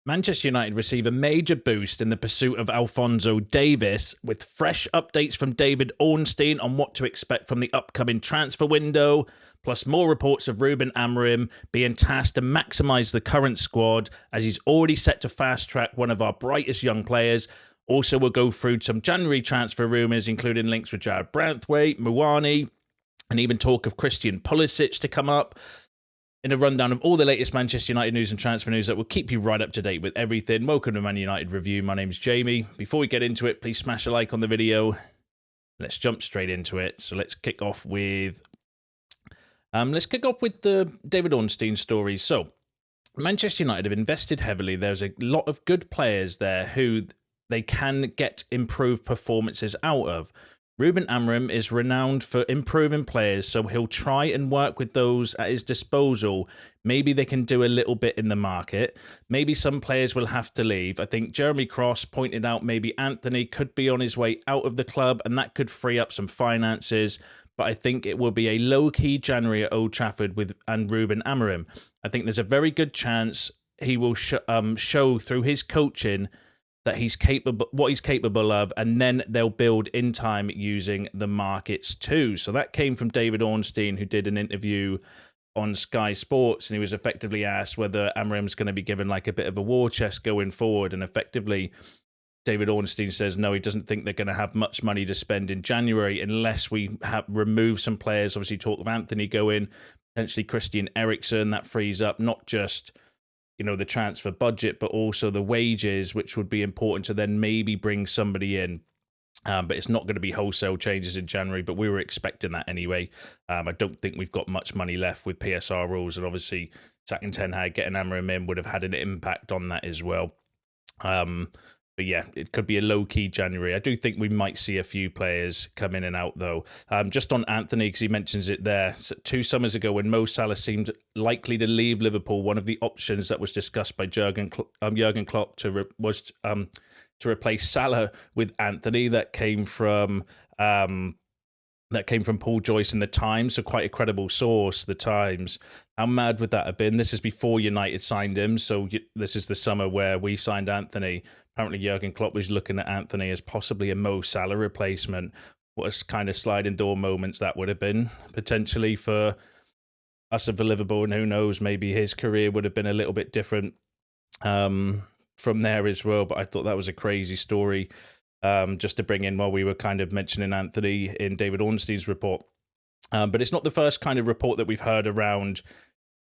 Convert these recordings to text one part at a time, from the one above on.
Manchester United receive a major boost in the pursuit of Alphonso Davies, with fresh updates from David Ornstein on what to expect from the upcoming transfer window, plus more reports of Rúben Amorim being tasked to maximise the current squad as he's already set to fast-track one of our brightest young players. Also, we'll go through some January transfer rumours, including links with Jarrad Branthwaite, Muani, and even talk of Christian Pulisic to come up. In a rundown of all the latest Manchester United news and transfer news that will keep you right up to date with everything. Welcome to Man United Review. My name's Jamie. Before we get into it, please smash a like on the video. Let's jump straight into it. So let's kick off with the David Ornstein story. So Manchester United have invested heavily. There's a lot of good players there who they can get improved performances out of. Rúben Amorim is renowned for improving players, so he'll try and work with those at his disposal. Maybe they can do a little bit in the market. Maybe some players will have to leave. I think Jeremy Cross pointed out maybe Anthony could be on his way out of the club, and that could free up some finances. But I think it will be a low-key January at Old Trafford and Rúben Amorim. I think there's a very good chance he will show through his coaching that he's capable, what he's capable of, and then they'll build in time using the markets too. So that came from David Ornstein, who did an interview on Sky Sports, and he was effectively asked whether Amorim's going to be given like a bit of a war chest going forward, and effectively David Ornstein says no, he doesn't think they're going to have much money to spend in January unless we remove some players. Obviously talk of Anthony going, potentially Christian Eriksen, that frees up not just the transfer budget, but also the wages, which would be important to then maybe bring somebody in. But it's not going to be wholesale changes in January, but we were expecting that anyway. I don't think we've got much money left with PSR rules, and obviously sacking Ten Hag, getting Amorim in would have had an impact on that as well. But yeah, it could be a low-key January. I do think we might see a few players come in and out, though. Just on Anthony, because he mentions it there. So 2 summers ago, when Mo Salah seemed likely to leave Liverpool, one of the options that was discussed by Jurgen Klopp was to replace Salah with Anthony. That came from Paul Joyce in The Times, so quite a credible source, The Times. How mad would that have been? This is before United signed him, so this is the summer where we signed Anthony. Apparently Jurgen Klopp was looking at Anthony as possibly a Mo Salah replacement. What a kind of sliding door moments that would have been, potentially, for us and for Liverpool, and who knows, maybe his career would have been a little bit different from there as well. But I thought that was a crazy story. Just to bring in while we were kind of mentioning Anthony in David Ornstein's report. But it's not the first kind of report that we've heard around,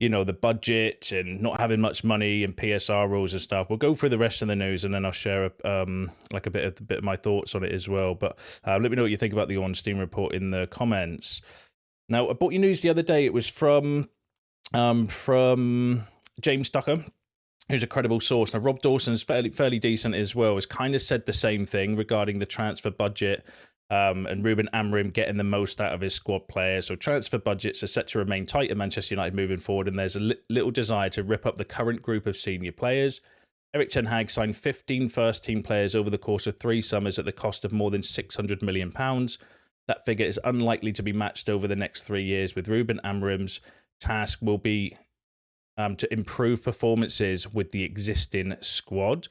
the budget and not having much money and PSR rules and stuff. We'll go through the rest of the news and then I'll share a bit of my thoughts on it as well. But let me know what you think about the Ornstein report in the comments. Now, I brought you news the other day. It was from James Tucker, who's a credible source. Now, Rob Dawson's fairly decent as well, has kind of said the same thing regarding the transfer budget and Rúben Amorim getting the most out of his squad players. So transfer budgets are set to remain tight at Manchester United moving forward, and there's a little desire to rip up the current group of senior players. Erik Ten Hag signed 15 first-team players over the course of 3 summers at the cost of more than £600 million. That figure is unlikely to be matched over the next 3 years, with Rúben Amorim's task will be to improve performances with the existing squad.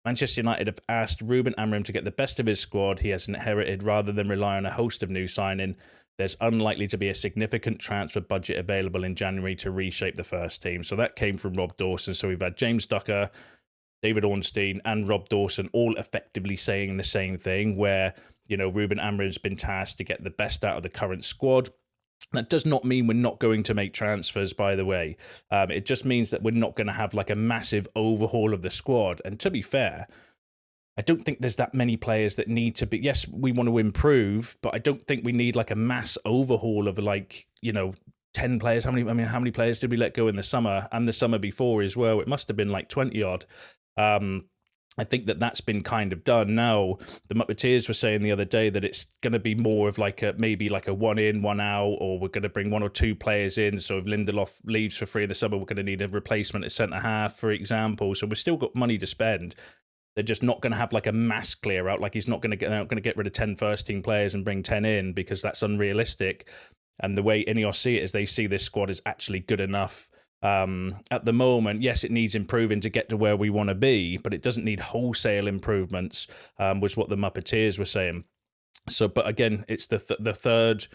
Manchester United have asked Rúben Amorim to get the best of his squad he has inherited rather than rely on a host of new signing. There's unlikely to be a significant transfer budget available in January to reshape the first team. So that came from Rob Dawson. So we've had James Tucker, David Ornstein and Rob Dawson all effectively saying the same thing, where, Rúben Amorim's been tasked to get the best out of the current squad. That does not mean we're not going to make transfers, by the way. It just means that we're not going to have like a massive overhaul of the squad. And to be fair, I don't think there's that many players that need to be... Yes, we want to improve, but I don't think we need like a mass overhaul of 10 players. How many players did we let go in the summer and the summer before as well? It must have been like 20 odd. I think that's been kind of done now. The Muppeteers were saying the other day that it's going to be more of maybe a one in, one out, or we're going to bring 1 or 2 players in. So if Lindelof leaves for free of the summer, we're going to need a replacement at centre half, for example. So we've still got money to spend. They're just not going to have a mass clear out. They're not going to get rid of 10 first team players and bring 10 in, because that's unrealistic. And the way Ineos see it is they see this squad is actually good enough At the moment, yes, it needs improving to get to where we want to be, but it doesn't need wholesale improvements, was what the Muppeteers were saying. So, but again, it's the third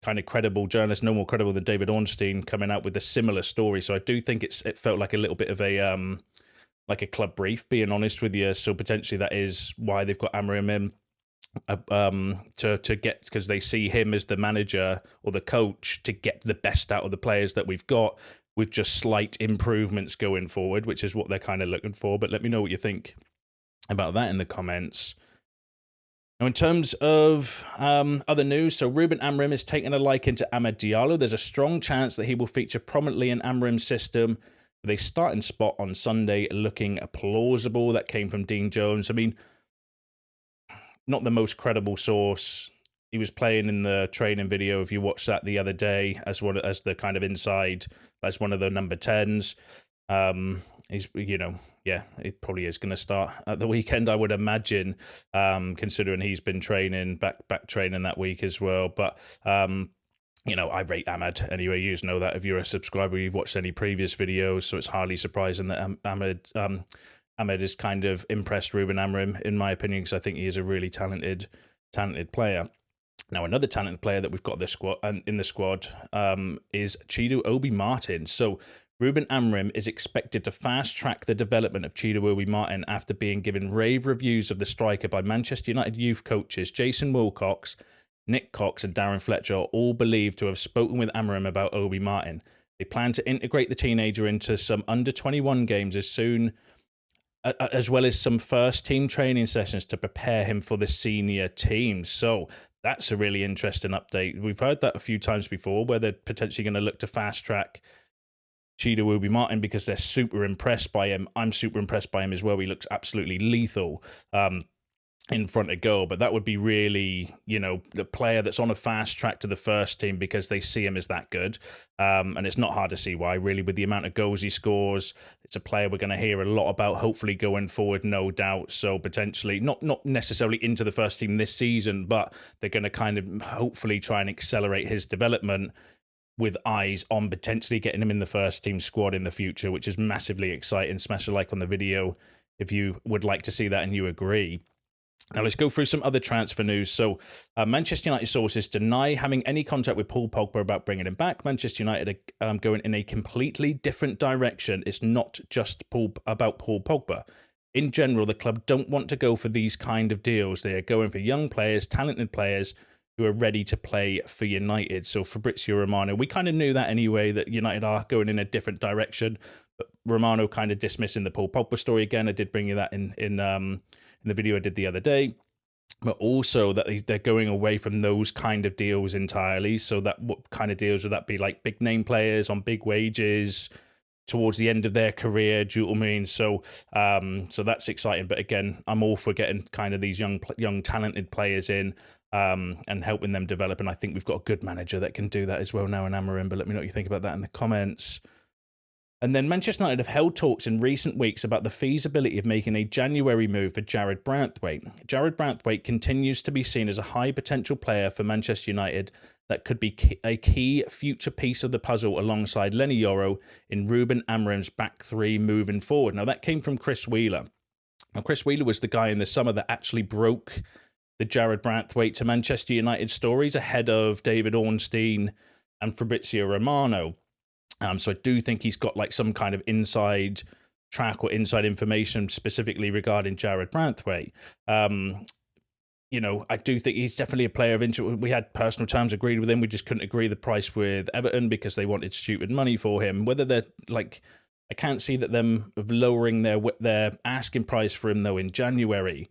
kind of credible journalist, no more credible than David Ornstein, coming out with a similar story. So I do think it felt like a little bit of a like a club brief, being honest with you. So potentially that is why they've got Amorim in, to get, because they see him as the manager or the coach to get the best out of the players that we've got, with just slight improvements going forward, which is what they're kind of looking for. But let me know what you think about that in the comments. Now, in terms of other news, so Rúben Amorim is taking a liking to Amad Diallo. There's a strong chance that he will feature prominently in Amorim's system, with a starting spot on Sunday looking plausible. That came from Dean Jones. I mean, not the most credible source. He was playing in the training video, if you watched that the other day, as the kind of inside, as one of the number 10s. He's, it probably is going to start at the weekend, I would imagine, considering he's been training, back training that week as well. But, I rate Amad anyway. You know that if you're a subscriber, you've watched any previous videos, so it's hardly surprising that Amad has kind of impressed Rúben Amorim, in my opinion, because I think he is a really talented player. Now, another talented player that we've got in the squad is Chido Obi-Martin. So Rúben Amorim is expected to fast-track the development of Chido Obi-Martin after being given rave reviews of the striker by Manchester United youth coaches Jason Wilcox, Nick Cox and Darren Fletcher, are all believed to have spoken with Amorim about Obi-Martin. They plan to integrate the teenager into some under-21 games as well as some first-team training sessions to prepare him for the senior team. So that's a really interesting update. We've heard that a few times before, where they're potentially going to look to fast-track Chido Obi-Martin because they're super impressed by him. I'm super impressed by him as well. He looks absolutely lethal in front of goal. But that would be really, the player that's on a fast track to the first team because they see him as that good. And it's not hard to see why, really, with the amount of goals he scores. It's a player we're going to hear a lot about, hopefully going forward, no doubt. So potentially, not necessarily into the first team this season, but they're going to kind of hopefully try and accelerate his development, with eyes on potentially getting him in the first team squad in the future, which is massively exciting. Smash a like on the video if you would like to see that and you agree. Now let's go through some other transfer news. So Manchester United sources deny having any contact with Paul Pogba about bringing him back. Manchester United are going in a completely different direction. It's not just about Paul Pogba. In general, the club don't want to go for these kind of deals. They are going for young players, talented players, who are ready to play for United. So Fabrizio Romano, we kind of knew that anyway, that United are going in a different direction. But Romano kind of dismissing the Paul Pogba story again. I did bring you that in the video I did the other day. But also that they're going away from those kind of deals entirely. So that what kind of deals would that be? Like big name players on big wages towards the end of their career, do you know what I mean? So that's exciting. But again, I'm all for getting kind of these young talented players in, and helping them develop. And I think we've got a good manager that can do that as well now in Amorim. But let me know what you think about that in the comments. And then Manchester United have held talks in recent weeks about the feasibility of making a January move for Jarrad Branthwaite. Jarrad Branthwaite continues to be seen as a high potential player for Manchester United that could be a key future piece of the puzzle alongside Leny Yoro in Rúben Amorim's back three moving forward. Now that came from Chris Wheeler. Now Chris Wheeler was the guy in the summer that actually broke the Jarrad Branthwaite to Manchester United stories ahead of David Ornstein and Fabrizio Romano. So I do think he's got like some kind of inside track or inside information specifically regarding Jarrad Branthwaite. I do think he's definitely a player of interest. We had personal terms agreed with him. We just couldn't agree the price with Everton because they wanted stupid money for him. Whether they're like, I can't see that them of lowering their asking price for him though in January.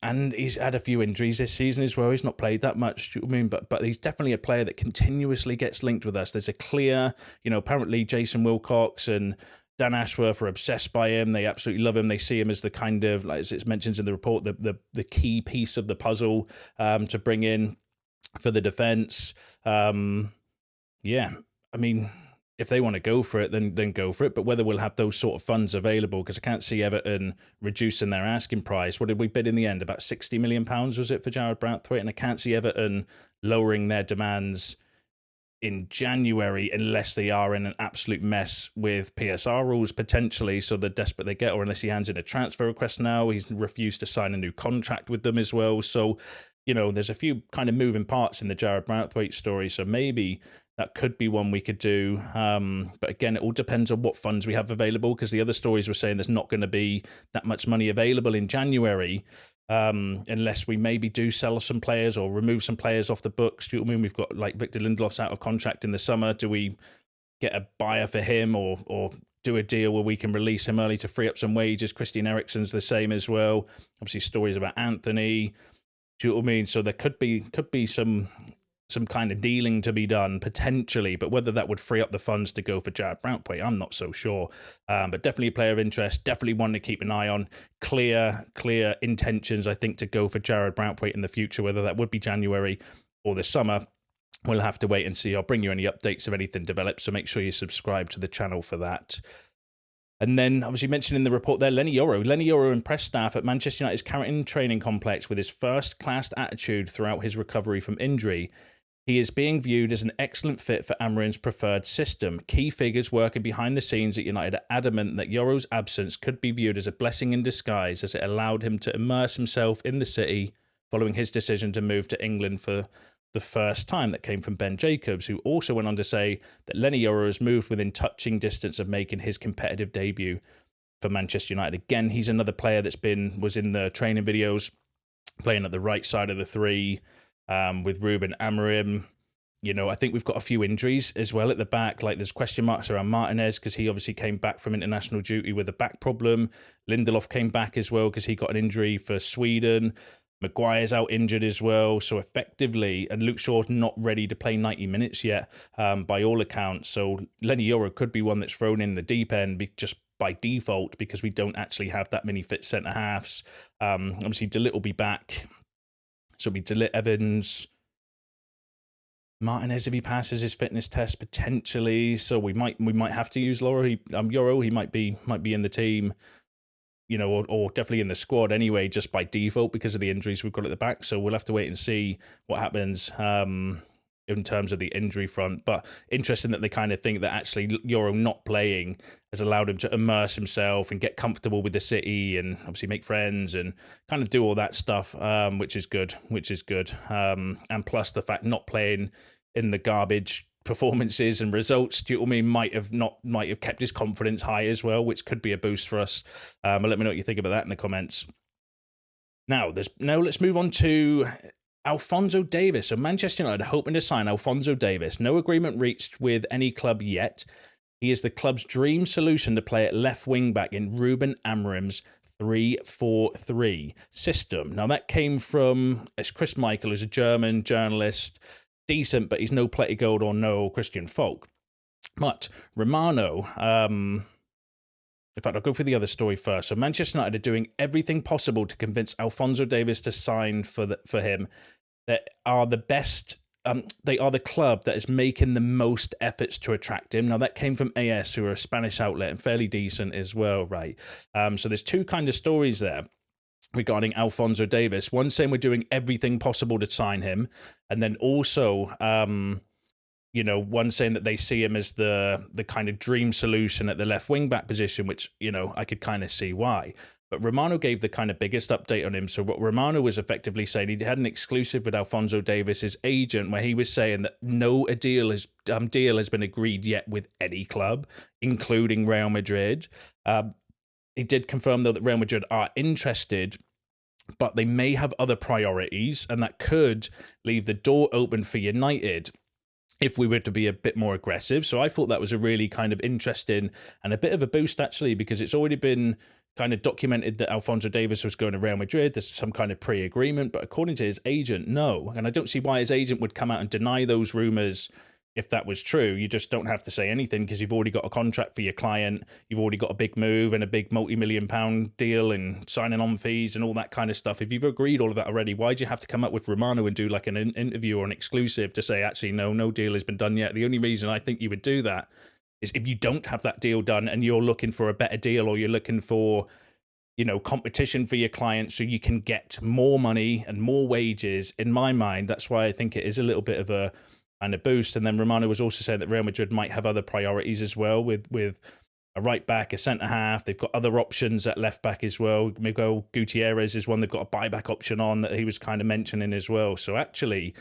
And he's had a few injuries this season as well. He's not played that much, do you know what I mean? But he's definitely a player that continuously gets linked with us. There's a clear, apparently Jason Wilcox and Dan Ashworth are obsessed by him. They absolutely love him. They see him as the kind of, like as it mentions in the report, the key piece of the puzzle to bring in for the defence. If they want to go for it, then go for it. But whether we'll have those sort of funds available, because I can't see Everton reducing their asking price. What did we bid in the end? About £60 million, was it, for Jarrad Branthwaite? And I can't see Everton lowering their demands in January, unless they are in an absolute mess with PSR rules potentially, so the desperate they get, or unless he hands in a transfer request now. He's refused to sign a new contract with them as well. So, there's a few kind of moving parts in the Jarrad Branthwaite story, so maybe that could be one we could do. But again, it all depends on what funds we have available, because the other stories were saying there's not going to be that much money available in January. Unless we maybe do sell some players or remove some players off the books. Do you know what I mean? We've got like Victor Lindelof's out of contract in the summer. Do we get a buyer for him or do a deal where we can release him early to free up some wages? Christian Eriksen's the same as well. Obviously stories about Anthony. Do you know what I mean? So there could be some kind of dealing to be done potentially, but whether that would free up the funds to go for Jarrad Branthwaite, I'm not so sure. But definitely a player of interest, definitely one to keep an eye on. Clear intentions, I think, to go for Jarrad Branthwaite in the future, whether that would be January or the summer. We'll have to wait and see. I'll bring you any updates if anything develops, so make sure you subscribe to the channel for that. And then, obviously mentioned in the report there, Leny Yoro. Leny Yoro impressed staff at Manchester United's Carrington training complex with his first-class attitude throughout his recovery from injury. He is being viewed as an excellent fit for Amorim's preferred system. Key figures working behind the scenes at United are adamant that Yoro's absence could be viewed as a blessing in disguise, as it allowed him to immerse himself in the city following his decision to move to England for the first time. That came from Ben Jacobs, who also went on to say that Leny Yoro has moved within touching distance of making his competitive debut for Manchester United. Again, he's another player that's was in the training videos, playing at the right side of the three, with Rúben Amorim. I think we've got a few injuries as well at the back. Like there's question marks around Martinez because he obviously came back from international duty with a back problem. Lindelof came back as well because he got an injury for Sweden. Maguire's out injured as well. So effectively, and Luke Shaw's not ready to play 90 minutes yet, by all accounts. So Leny Yoro could be one that's thrown in the deep end just by default because we don't actually have that many fit centre-halves. Obviously, De Ligt will be back. So it'll be De Ligt, Evans, Martinez if he passes his fitness test potentially. So we might have to use Yoro. He might be in the team, or definitely in the squad anyway, just by default because of the injuries we've got at the back. So we'll have to wait and see what happens in terms of the injury front. But interesting that they kind of think that actually Yoro not playing has allowed him to immerse himself and get comfortable with the city and obviously make friends and kind of do all that stuff, which is good. And plus the fact not playing in the garbage performances and results, do you know what I mean, might have kept his confidence high as well, which could be a boost for us. But let me know what you think about that in the comments. Now let's move on to Alphonso Davies. So Manchester United are hoping to sign Alphonso Davies. No agreement reached with any club yet. He is the club's dream solution to play at left wing back in Rúben Amorim's 3-4-3 system. Now that came from Chris Michael, who's a German journalist, decent, but he's no Plettigold or no Christian Falk. But Romano, in fact, I'll go for the other story first. So Manchester United are doing everything possible to convince Alphonso Davies to sign for him. They are the best. They are the club that is making the most efforts to attract him. Now that came from AS, who are a Spanish outlet and fairly decent as well, right? So there's two kind of stories there regarding Alphonso Davies. One saying we're doing everything possible to sign him, and then also, one saying that they see him as the kind of dream solution at the left wing back position, which, I could kind of see why. But Romano gave the kind of biggest update on him. So what Romano was effectively saying, he had an exclusive with Alphonso Davies' agent, where he was saying that no deal has been agreed yet with any club, including Real Madrid. He did confirm, though, that Real Madrid are interested, but they may have other priorities, and that could leave the door open for United if we were to be a bit more aggressive. So I thought that was a really kind of interesting and a bit of a boost, actually, because it's already been kind of documented that Alphonso Davies was going to Real Madrid. There's some kind of pre-agreement, but according to his agent, no. And I don't see why his agent would come out and deny those rumours if that was true. You just don't have to say anything because you've already got a contract for your client. You've already got a big move and a big multi-million-pound deal and signing on fees and all that kind of stuff. If you've agreed all of that already, why do you have to come up with Romano and do like an interview or an exclusive to say, actually, no deal has been done yet? The only reason I think you would do that is if you don't have that deal done and you're looking for a better deal, or you're looking for, competition for your client so you can get more money and more wages. In my mind, that's why I think it is a little bit of a kind of boost. And then Romano was also saying that Real Madrid might have other priorities as well with a right back, a centre half. They've got other options at left back as well. Miguel Gutierrez is one they've got a buyback option on that he was kind of mentioning as well. So actually,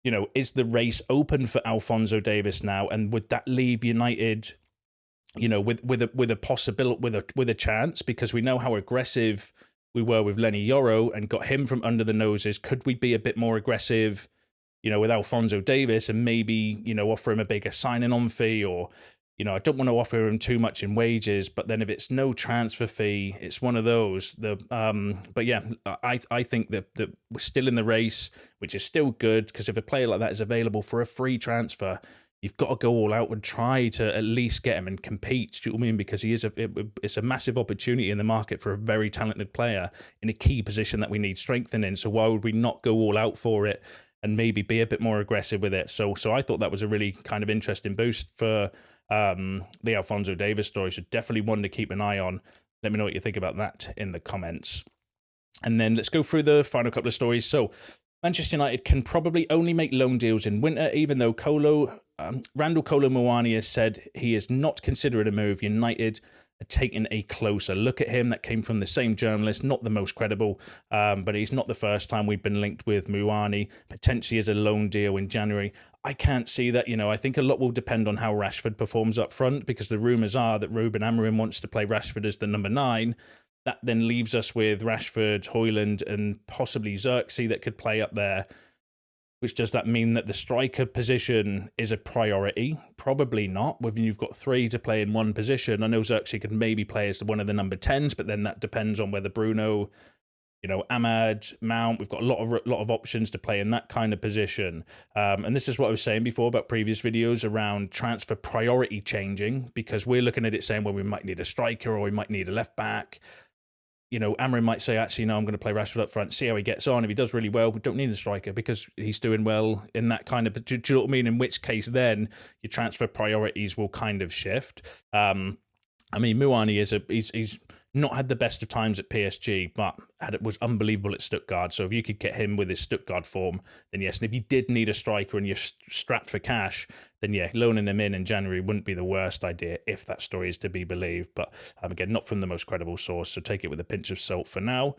you know, is the race open for Alphonso Davies now? And would that leave United, you know, with a possibility, with a chance? Because we know how aggressive we were with Leny Yoro and got him from under the noses. Could we be a bit more aggressive, you know, with Alphonso Davies and maybe, you know, offer him a bigger signing on fee? Or, you know, I don't want to offer him too much in wages, but then if it's no transfer fee, it's one of those. But yeah, I think that we're still in the race, which is still good, because if a player like that is available for a free transfer, you've got to go all out and try to at least get him and compete. Do you know what I mean? Because it's a massive opportunity in the market for a very talented player in a key position that we need strengthening. So why would we not go all out for it and maybe be a bit more aggressive with it? So I thought that was a really kind of interesting boost for the Alphonso Davies story. So definitely one to keep an eye on. Let me know what you think about that in the comments. And then let's go through the final couple of stories. So Manchester United can probably only make loan deals in winter, even though Randall Kolo Muani has said he is not considering a move. United are taking a closer look at him. That came from the same journalist, not the most credible, but he's not the first time we've been linked with Muani, potentially as a loan deal in January. I can't see that. You know, I think a lot will depend on how Rashford performs up front, because the rumours are that Rúben Amorim wants to play Rashford as the number 9. That then leaves us with Rashford, Højlund, and possibly Xerxes that could play up there. Which does that mean that the striker position is a priority? Probably not. When you've got 3 to play in one position, I know Xerxes could maybe play as one of the number 10s, but then that depends on whether Bruno, you know, Ahmad, Mount. We've got a lot of options to play in that kind of position. And this is what I was saying before about previous videos around transfer priority changing, because we're looking at it saying, well, we might need a striker or we might need a left back. You know, Amorim might say, actually, no, I'm going to play Rashford up front, see how he gets on. If he does really well, we don't need a striker because he's doing well in that kind of... Do you know what I mean? In which case, then, your transfer priorities will kind of shift. I mean, Muani he's not had the best of times at PSG, but was unbelievable at Stuttgart. So if you could get him with his Stuttgart form, then yes. And if you did need a striker and you're strapped for cash, then yeah, loaning him in January wouldn't be the worst idea if that story is to be believed. But again, not from the most credible source, so take it with a pinch of salt for now.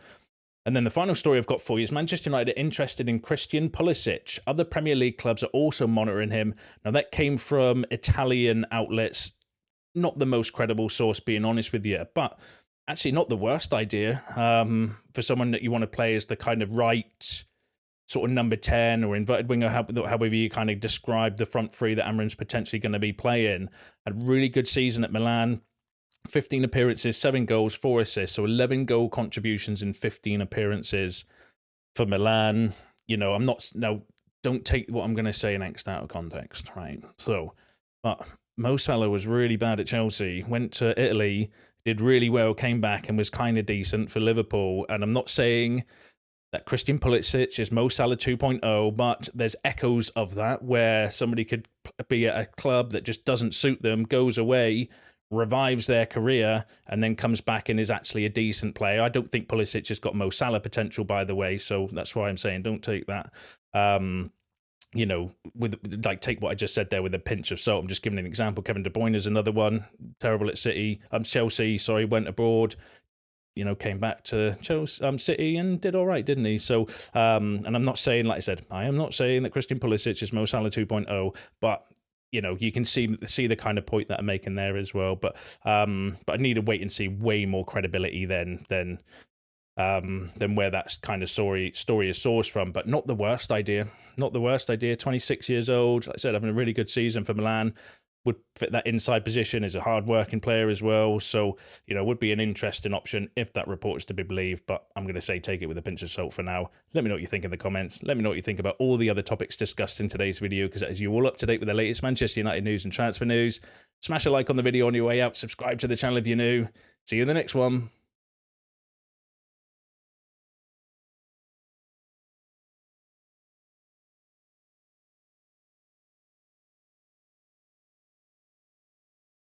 And then the final story I've got for you is Manchester United are interested in Christian Pulisic. Other Premier League clubs are also monitoring him. Now, that came from Italian outlets. Not the most credible source, being honest with you, but actually not the worst idea for someone that you want to play as the kind of right sort of number 10 or inverted winger, however you kind of describe the front 3 that Amorim's potentially going to be playing. Had a really good season at Milan. 15 appearances, 7 goals, 4 assists, so 11 goal contributions in 15 appearances for Milan. You know, don't take what I'm going to say next out of context, right? So, but Mo Salah was really bad at Chelsea, went to Italy, did really well, came back and was kind of decent for Liverpool. And I'm not saying that Christian Pulisic is Mo Salah 2.0, but there's echoes of that where somebody could be at a club that just doesn't suit them, goes away, revives their career, and then comes back and is actually a decent player. I don't think Pulisic has got Mo Salah potential, by the way, so that's why I'm saying don't take that. You know, take what I just said there with a pinch of salt. I'm just giving an example. Kevin De Bruyne is another one. Terrible at Chelsea, went abroad. You know, came back to Chelsea, City and did all right, didn't he? So, and I'm not saying, like I said, I am not saying that Christian Pulisic is Mo Salah 2.0, but you know, you can see the kind of point that I'm making there as well. But I need to wait and see way more credibility than where that kind of story is sourced from. But not the worst idea. Not the worst idea. 26 years old. Like I said, having a really good season for Milan. Would fit that inside position, is a hard-working player as well. So, you know, would be an interesting option if that report is to be believed. But I'm going to say take it with a pinch of salt for now. Let me know what you think in the comments. Let me know what you think about all the other topics discussed in today's video, because as you're all up to date with the latest Manchester United news and transfer news, smash a like on the video on your way out. Subscribe to the channel if you're new. See you in the next one.